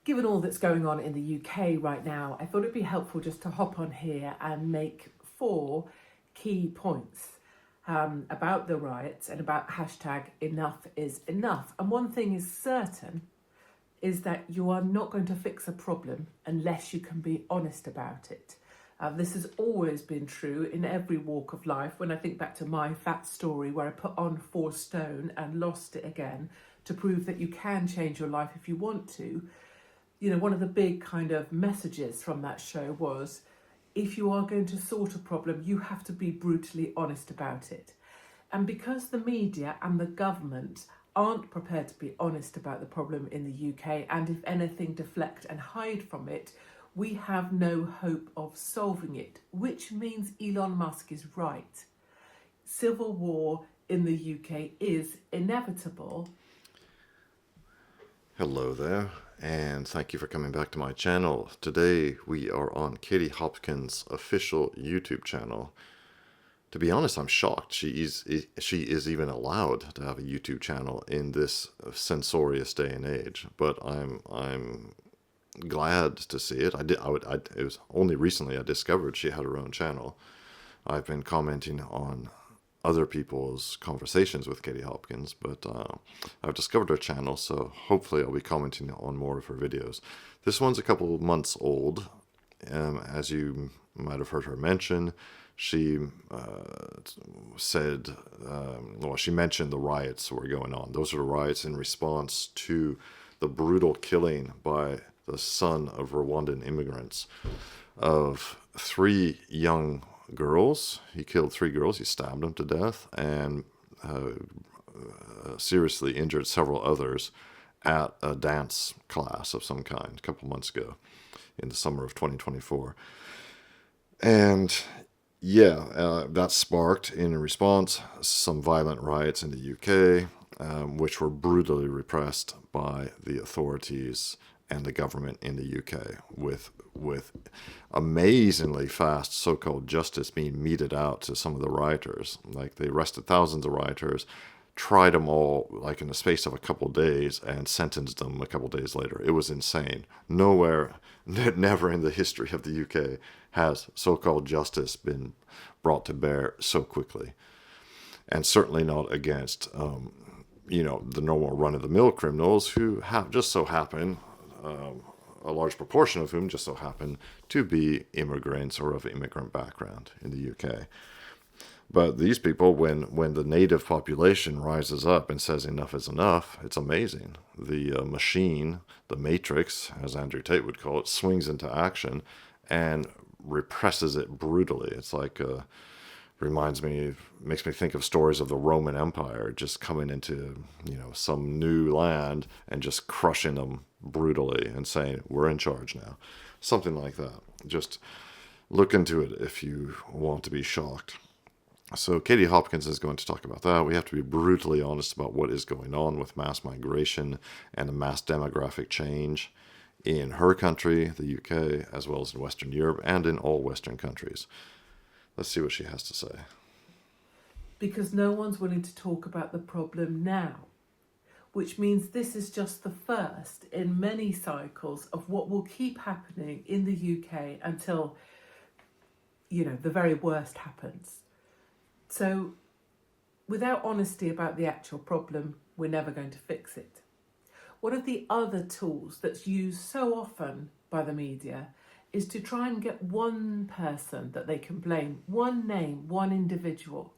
given all that's going on in the UK right now, I thought it'd be helpful just to hop on here and make 4 key points about the riots and about hashtag enough is enough. And one thing is certain, is that you are not going to fix a problem unless you can be honest about it. This has always been true in every walk of life. When I think back to my fat story where I put on 4 stone and lost it again to prove that you can change your life if you want to, you know, one of the big kind of messages from that show was, if you are going to sort a problem, you have to be brutally honest about it. And because the media and the government aren't prepared to be honest about the problem in the UK, and if anything, deflect and hide from it, we have no hope of solving it, which means Elon Musk is right. Civil war in the UK is inevitable. Hello there, and thank you for coming back to my channel. Today we are on Katie Hopkins' official YouTube channel. To be honest, I'm shocked she is even allowed to have a YouTube channel in this censorious day and age. But I'm glad to see it. It was only recently I discovered she had her own channel. I've been commenting on other people's conversations with Katie Hopkins, but I've discovered her channel, so hopefully I'll be commenting on more of her videos. This one's a couple of months old. As you might have heard her mention, she said, she mentioned the riots were going on. Those are the riots in response to the brutal killing by the son of Rwandan immigrants of 3 young girls. He killed 3 girls, he stabbed them to death, and seriously injured several others at a dance class of some kind a couple months ago in the summer of 2024. And yeah, that sparked, in response, some violent riots in the UK, which were brutally repressed by the authorities and the government in the UK, with amazingly fast so-called justice being meted out to some of the rioters. Like, they arrested thousands of rioters, tried them all like in the space of a couple of days, and sentenced them a couple of days later. It was insane. Nowhere, never in the history of the UK has so-called justice been brought to bear so quickly, and certainly not against the normal run-of-the-mill criminals who have just so happen, a large proportion of whom just so happen to be immigrants or of immigrant background in the UK. But these people, when the native population rises up and says enough is enough, it's amazing. The machine, the matrix, as Andrew Tate would call it, swings into action and represses it brutally. It's like, makes me think of stories of the Roman Empire just coming into, some new land and just crushing them brutally and saying, we're in charge now. Something like that. Just look into it if you want to be shocked. So Katie Hopkins is going to talk about that. We have to be brutally honest about what is going on with mass migration and the mass demographic change in her country, the UK, as well as in Western Europe and in all Western countries. Let's see what she has to say. Because no one's willing to talk about the problem now, which means this is just the first in many cycles of what will keep happening in the UK until, the very worst happens. So without honesty about the actual problem, we're never going to fix it. One of the other tools that's used so often by the media is to try and get one person that they can blame, one name, one individual.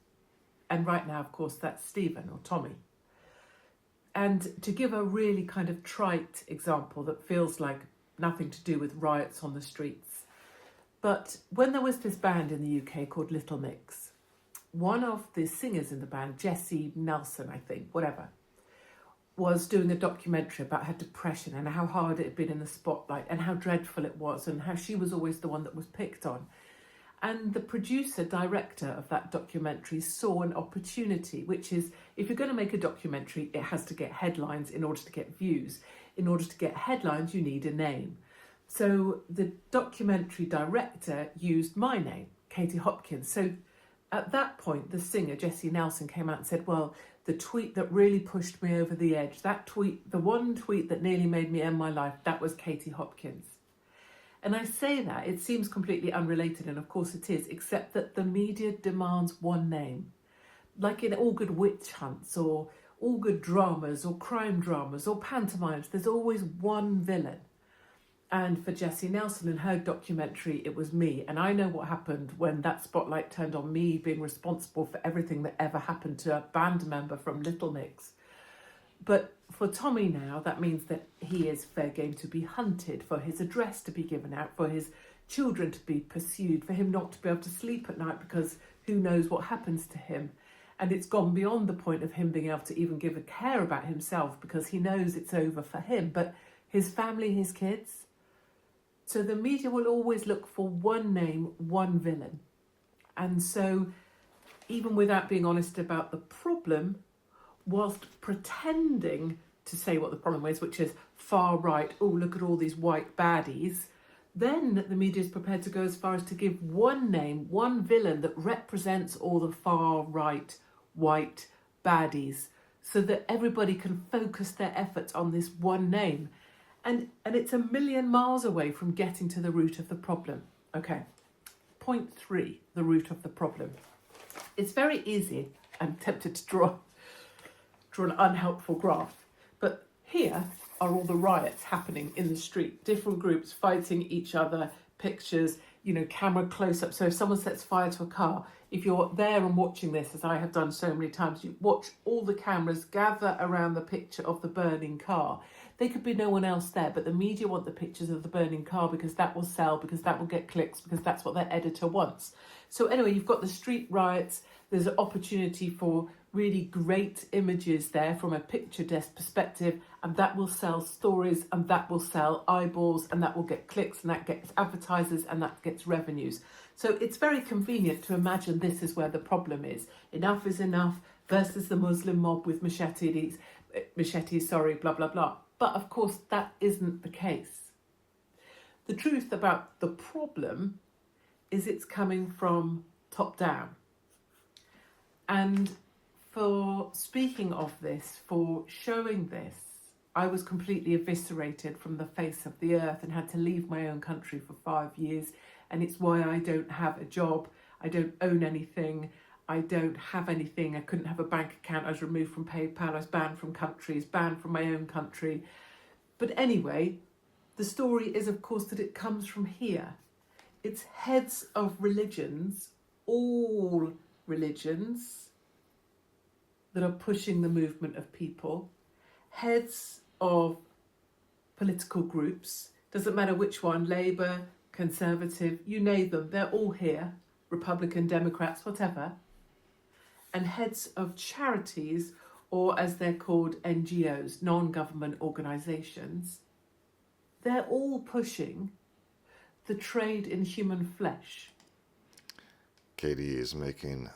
And right now, of course, that's Stephen or Tommy. And to give a really kind of trite example that feels like nothing to do with riots on the streets. But when there was this band in the UK called Little Mix, one of the singers in the band, Jessie Nelson, I think, whatever, was doing a documentary about her depression and how hard it had been in the spotlight and how dreadful it was and how she was always the one that was picked on. And the producer, director of that documentary saw an opportunity, which is, if you're going to make a documentary, it has to get headlines in order to get views. In order to get headlines, you need a name. So the documentary director used my name, Katie Hopkins. So at that point, the singer, Jessie Nelson, came out and said, well, the tweet that really pushed me over the edge, that tweet, the one tweet that nearly made me end my life, that was Katie Hopkins. And I say that, it seems completely unrelated, and of course it is, except that the media demands one name. Like in all good witch hunts or all good dramas or crime dramas or pantomimes, there's always one villain. And for Jessie Nelson and her documentary, it was me. And I know what happened when that spotlight turned on me being responsible for everything that ever happened to a band member from Little Mix. But for Tommy now, that means that he is fair game to be hunted, for his address to be given out, for his children to be pursued, for him not to be able to sleep at night because who knows what happens to him. And it's gone beyond the point of him being able to even give a care about himself because he knows it's over for him. But his family, his kids. So the media will always look for one name, one villain. And so even without being honest about the problem, whilst pretending to say what the problem is, which is far right, oh, look at all these white baddies, then the media is prepared to go as far as to give one name, one villain that represents all the far right white baddies so that everybody can focus their efforts on this one name. And it's a million miles away from getting to the root of the problem. Okay, point 3, the root of the problem. It's very easy, I'm tempted to draw an unhelpful graph, but here are all the riots happening in the street, different groups fighting each other, pictures, camera close-up. So if someone sets fire to a car, if you're there and watching this, as I have done so many times, you watch all the cameras gather around the picture of the burning car. There could be no one else there, but the media want the pictures of the burning car because that will sell, because that will get clicks, because that's what their editor wants. So anyway, you've got the street riots. There's an opportunity for really great images there from a picture desk perspective, and that will sell stories, and that will sell eyeballs, and that will get clicks, and that gets advertisers, and that gets revenues. So it's very convenient to imagine this is where the problem is. Enough is enough versus the Muslim mob with machetes, blah, blah, blah. But of course, that isn't the case. The truth about the problem is it's coming from top down. And for speaking of this, for showing this, I was completely eviscerated from the face of the earth and had to leave my own country for 5 years. And it's why I don't have a job. I don't own anything. I don't have anything. I couldn't have a bank account. I was removed from PayPal. I was banned from countries, banned from my own country. But anyway, the story is, of course, that it comes from here. It's heads of religions, all religions, that are pushing the movement of people. Heads of political groups, doesn't matter which one, Labour, Conservative, you name them, they're all here, Republican, Democrats, whatever. And heads of charities, or as they're called, NGOs, non-government organisations, they're all pushing the trade in human flesh. Katie is making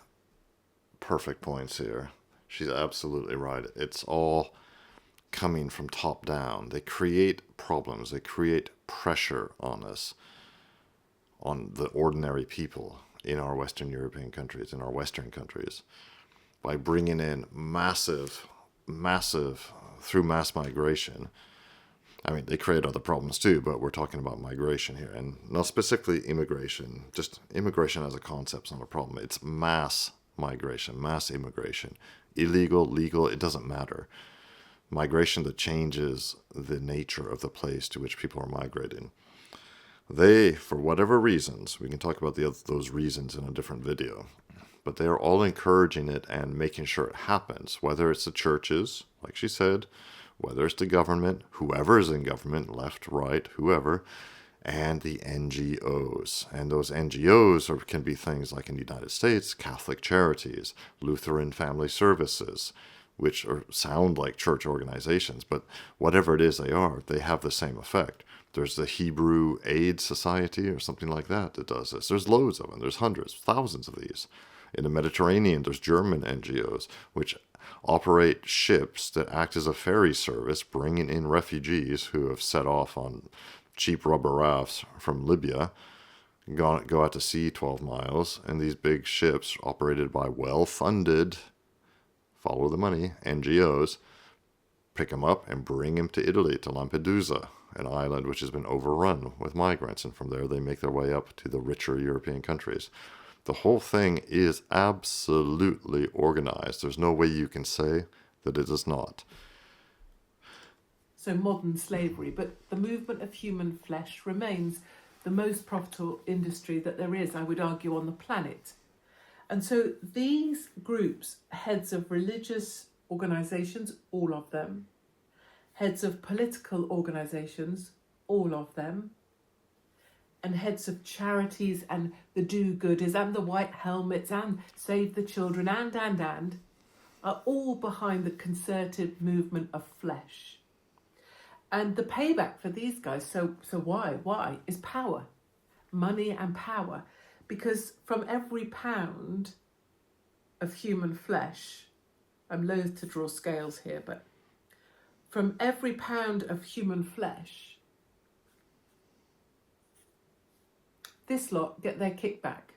perfect points here. She's absolutely right. It's all coming from top down. They create problems. They create pressure on us, on the ordinary people in our Western European countries, in our Western countries, by bringing in massive, through mass migration. I mean, they create other problems too, but we're talking about migration here, and not specifically immigration. Just immigration as a concept's not a problem. It's mass migration, mass immigration. Illegal, legal, it doesn't matter. Migration that changes the nature of the place to which people are migrating. They, for whatever reasons, we can talk about those reasons in a different video, but they are all encouraging it and making sure it happens, whether it's the churches, like she said, whether it's the government, whoever is in government, left, right, whoever, and the NGOs. And those NGOs can be things like in the United States, Catholic Charities, Lutheran Family Services, which sound like church organizations, but whatever it is they are, they have the same effect. There's the Hebrew Aid Society or something like that does this. There's loads of them. There's hundreds, thousands of these. In the Mediterranean, there's German NGOs, which operate ships that act as a ferry service, bringing in refugees who have set off on cheap rubber rafts from Libya, go out to sea 12 miles, and these big ships operated by well-funded follow the money, NGOs, pick them up and bring them to Italy, to Lampedusa, an island which has been overrun with migrants. And from there, they make their way up to the richer European countries. The whole thing is absolutely organized. There's no way you can say that it is not. So modern slavery, but the movement of human flesh remains the most profitable industry that there is, I would argue, on the planet. And so these groups, heads of religious organisations, all of them, heads of political organisations, all of them, and heads of charities and the do-gooders and the white helmets and Save the Children and are all behind the concerted movement of flesh. And the payback for these guys, so why? Why? Is power, money and power. Because from every pound of human flesh, I'm loath to draw scales here, but from every pound of human flesh, this lot get their kickback.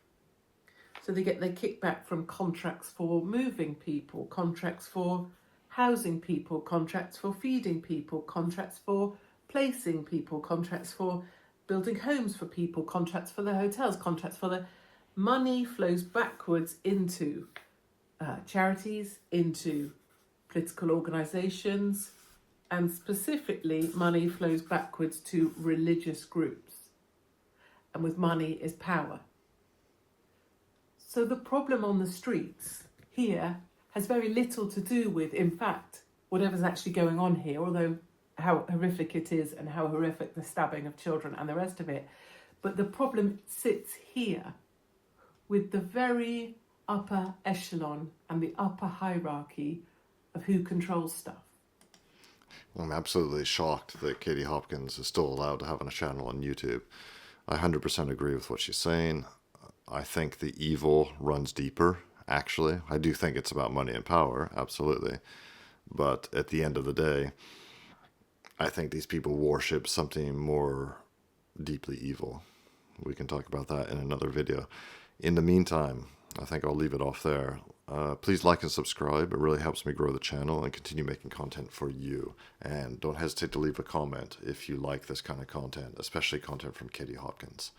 So they get their kickback from contracts for moving people, contracts for housing people, contracts for feeding people, contracts for placing people, contracts for building homes for people, contracts for the hotels, contracts for the money flows backwards into charities, into political organisations, and specifically money flows backwards to religious groups. And with money is power. So the problem on the streets here has very little to do with, in fact, whatever's actually going on here, although how horrific it is and how horrific the stabbing of children and the rest of it. But the problem sits here with the very upper echelon and the upper hierarchy of who controls stuff. I'm absolutely shocked that Katie Hopkins is still allowed to have a channel on YouTube. I 100% agree with what she's saying. I think the evil runs deeper, actually. I do think it's about money and power, absolutely. But at the end of the day, I think these people worship something more deeply evil. We can talk about that in another video. In the meantime, I think I'll leave it off there. Please like and subscribe. It really helps me grow the channel and continue making content for you. And don't hesitate to leave a comment if you like this kind of content, especially content from Katie Hopkins.